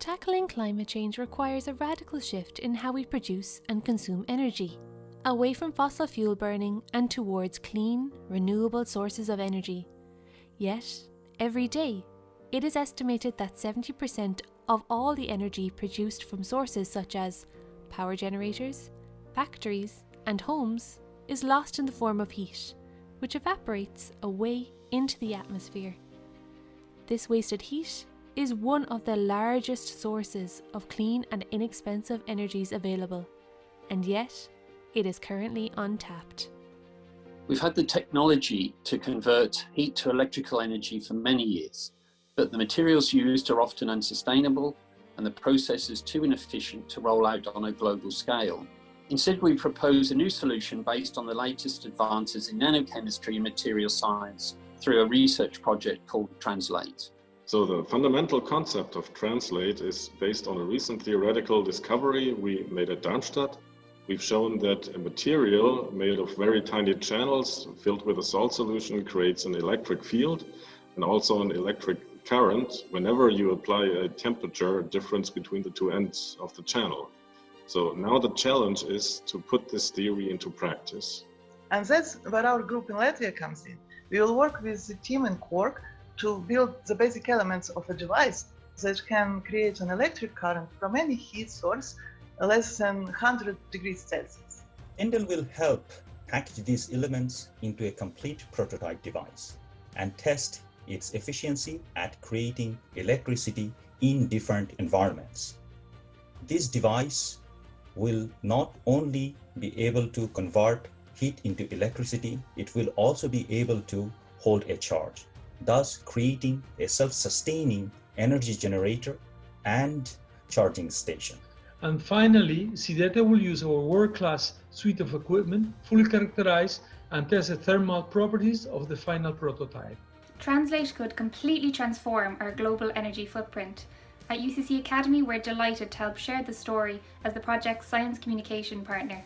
Tackling climate change requires a radical shift in how we produce and consume energy, away from fossil fuel burning and towards clean, renewable sources of energy. Yet, every day, it is estimated that 70% of all the energy produced from sources such as power generators, factories, and homes is lost in the form of heat, which evaporates away into the atmosphere. This wasted heat is one of the largest sources of clean and inexpensive energies available, and yet it is currently untapped. We've had the technology to convert heat to electrical energy for many years, but the materials used are often unsustainable and the process is too inefficient to roll out on a global scale. Instead, we propose a new solution based on the latest advances in nanochemistry and material science through a research project called Translate. So the fundamental concept of Translate is based on a recent theoretical discovery we made at Darmstadt. We've shown that a material made of very tiny channels filled with a salt solution creates an electric field and also an electric current whenever you apply a temperature difference between the two ends of the channel. So now the challenge is to put this theory into practice. And that's where our group in Latvia comes in. We will work with the team in Cork to build the basic elements of a device that can create an electric current from any heat source less than 100 degrees Celsius. Endel will help package these elements into a complete prototype device and test its efficiency at creating electricity in different environments. This device will not only be able to convert heat into electricity, it will also be able to hold a charge, thus creating a self-sustaining energy generator and charging station. And finally, CDETA will use our world-class suite of equipment, fully characterize and test the thermal properties of the final prototype. Translate could completely transform our global energy footprint. At UCC Academy, we're delighted to help share the story as the project's science communication partner.